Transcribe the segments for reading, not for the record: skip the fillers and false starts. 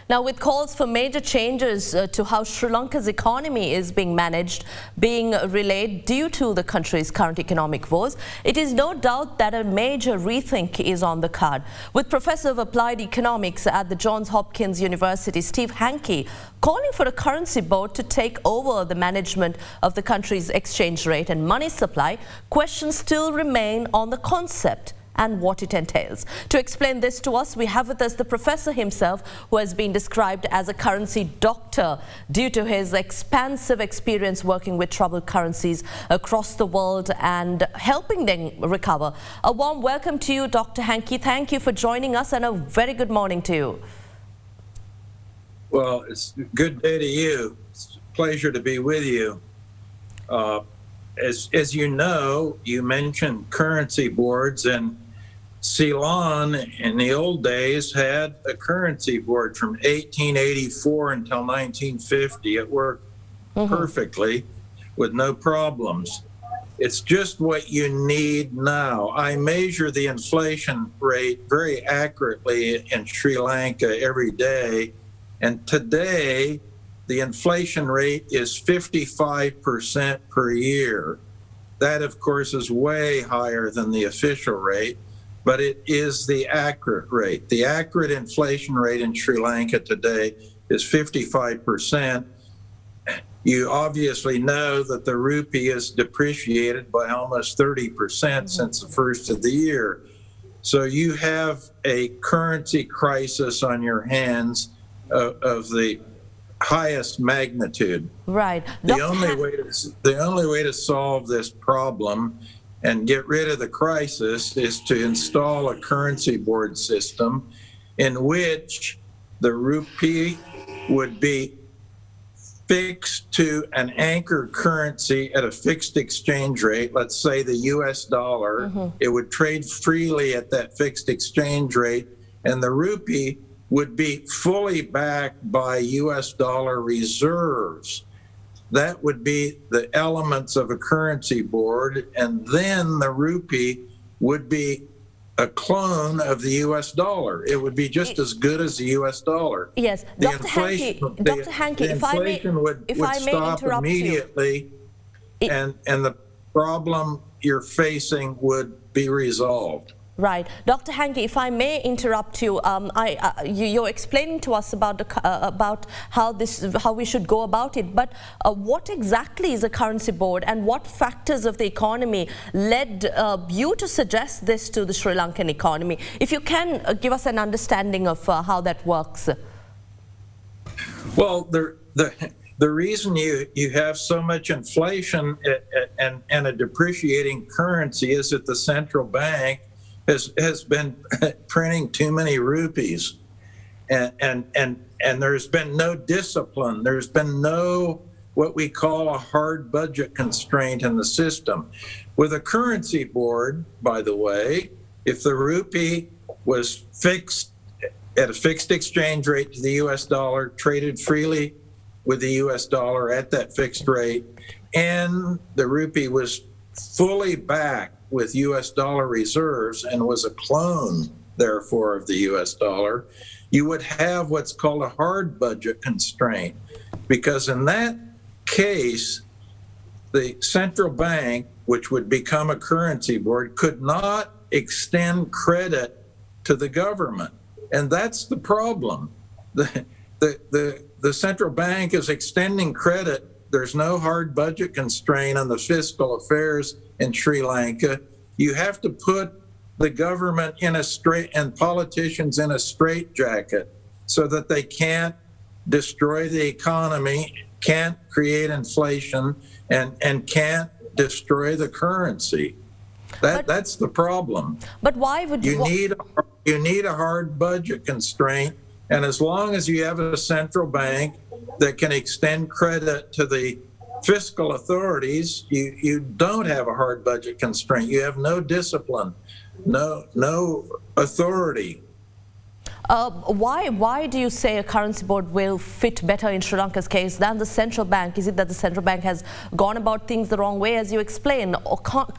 Now, with calls for major changes to how Sri Lanka's economy is being managed being relayed due to the country's current economic woes, it is no doubt that a major rethink is on the card. With Professor of Applied Economics at the Johns Hopkins University, Steve Hanke, calling for a currency board to take over the management of the country's exchange rate and money supply, questions still remain on the concept and what it entails. To explain this to us, we have with us the professor himself, who has been described as a currency doctor due to his expansive experience working with troubled currencies across the world and helping them recover. A warm welcome to you, Dr. Hanke. Thank you for joining us, and a very good morning to you. Well, it's a good day to you. It's a pleasure to be with you. As you know, you mentioned currency boards, and Ceylon in the old days had a currency board from 1884 until 1950. It worked perfectly with no problems. It's just what you need now. I measure the inflation rate very accurately in Sri Lanka every day, and today the inflation rate is 55% per year. That, of course, is way higher than the official rate, but it is the accurate rate. The accurate inflation rate in Sri Lanka today is 55%. You obviously know that the rupee is depreciated by almost 30% since the first of the year. So you have a currency crisis on your hands of the highest magnitude. Right. The only way to solve this problem and get rid of the crisis is to install a currency board system in which the rupee would be fixed to an anchor currency at a fixed exchange rate, let's say the US dollar. It would trade freely at that fixed exchange rate, and the rupee would be fully backed by US dollar reserves. That would be the elements of a currency board, and then the rupee would be a clone of the US dollar. It would be just as good as the US dollar. Yes, Dr. Hanke, if I may stop interrupt immediately, and the problem you're facing would be resolved. Right. Dr. Hanke, if I may interrupt you, you're explaining to us about how we should go about it, but what exactly is a currency board, and what factors of the economy led you to suggest this to the Sri Lankan economy? If you can give us an understanding of how that works. Well, the reason you have so much inflation and a depreciating currency is that the central bank has been printing too many rupees, and there's been no discipline. There's been no what we call a hard budget constraint in the system. With a currency board, by the way, if the rupee was fixed at a fixed exchange rate to the US dollar, traded freely with the US dollar at that fixed rate, and the rupee was fully backed with US dollar reserves and was a clone, therefore, of the US dollar, you would have what's called a hard budget constraint. Because in that case, the central bank, which would become a currency board, could not extend credit to the government. And that's the problem. The central bank is extending credit. There's no hard budget constraint on the fiscal affairs in Sri Lanka. You have to put the government in a and politicians in a straitjacket so that they can't destroy the economy, can't create inflation, and can't destroy the currency. That's the problem. But why would you need a hard budget constraint, and as long as you have a central bank that can extend credit to the fiscal authorities, you don't have a hard budget constraint. You have no discipline, no authority. Why do you say a currency board will fit better in Sri Lanka's case than the central bank? Is it that the central bank has gone about things the wrong way, as you explain, or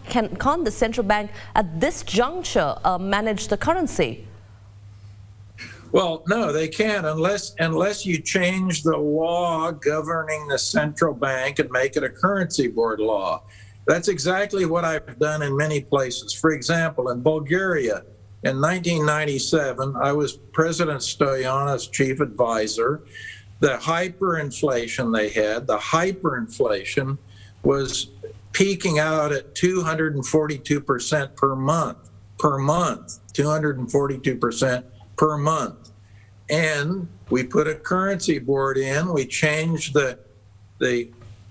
can't the central bank at this juncture manage the currency? Well, no, they can't unless you change the law governing the central bank and make it a currency board law. That's exactly what I've done in many places. For example, in Bulgaria, in 1997, I was President Stoyanov's chief advisor. The hyperinflation they had, was peaking out at 242% per month, 242% per month. And we put a currency board in, we changed the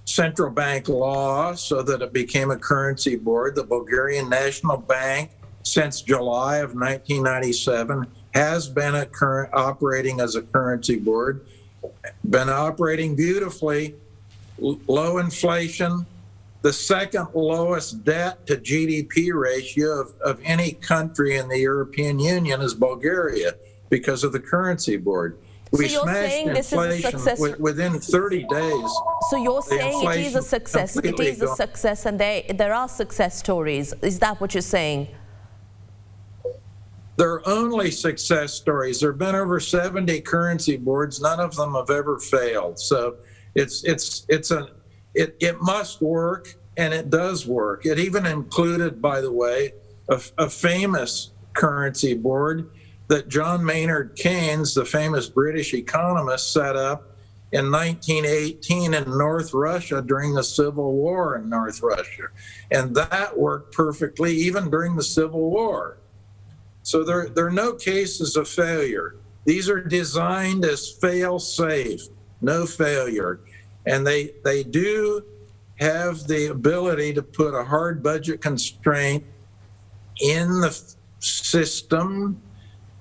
central bank law so that it became a currency board. The Bulgarian National Bank, since July of 1997, has been operating as a currency board, been operating beautifully, low inflation, the second lowest debt to GDP ratio of any country in the European Union is Bulgaria because of the currency board. We smashed inflation within 30 days. So you're saying it is a success. It is a success, and there are success stories. Is that what you're saying? There are only success stories. There have been over 70 currency boards. None of them have ever failed. So it must work, and it does work. It even included, by the way, a famous currency board that John Maynard Keynes, the famous British economist, set up in 1918 in North Russia during the Civil War in North Russia. And that worked perfectly even during the Civil War. So there are no cases of failure. These are designed as fail-safe, no failure. And they do have the ability to put a hard budget constraint in the system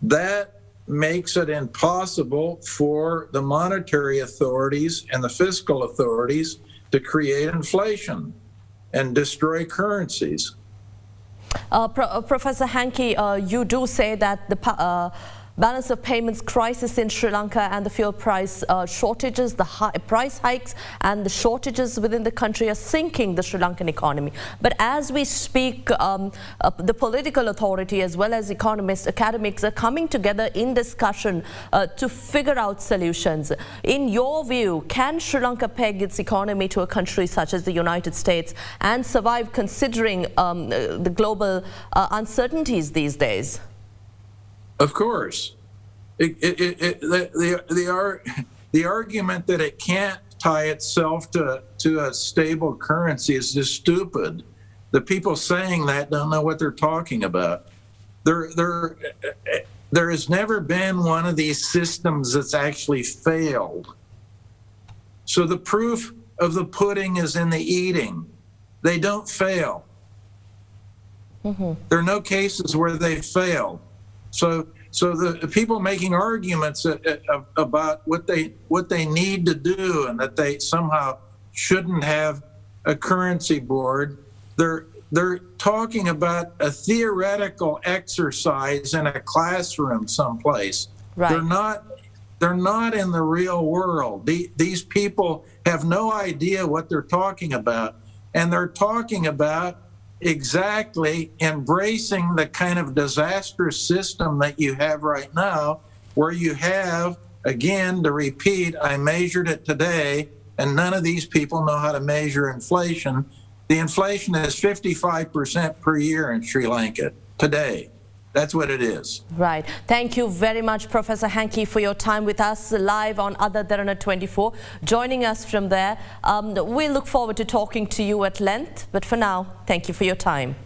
that makes it impossible for the monetary authorities and the fiscal authorities to create inflation and destroy currencies. Professor Hanke, you do say that the balance of payments crisis in Sri Lanka and the fuel price shortages, the price hikes and the shortages within the country are sinking the Sri Lankan economy. But as we speak, the political authority as well as economists, academics are coming together in discussion to figure out solutions. In your view, can Sri Lanka peg its economy to a country such as the United States and survive considering the global uncertainties these days? Of course. The argument that it can't tie itself to a stable currency is just stupid. The people saying that don't know what they're talking about. There has never been one of these systems that's actually failed. So the proof of the pudding is in the eating. They don't fail. Mm-hmm. There are no cases where they failed. So the people making arguments about what they need to do and that they somehow shouldn't have a currency board, they're talking about a theoretical exercise in a classroom someplace. Right. They're not in the real world. These people have no idea what they're talking about, and they're talking about exactly embracing the kind of disastrous system that you have right now, where you have, again, to repeat, I measured it today, and none of these people know how to measure inflation. The inflation is 55% per year in Sri Lanka today. That's what it is. Right. Thank you very much, Professor Hanke, for your time with us live on AdaDerana 24, joining us from there. We look forward to talking to you at length, but for now, thank you for your time.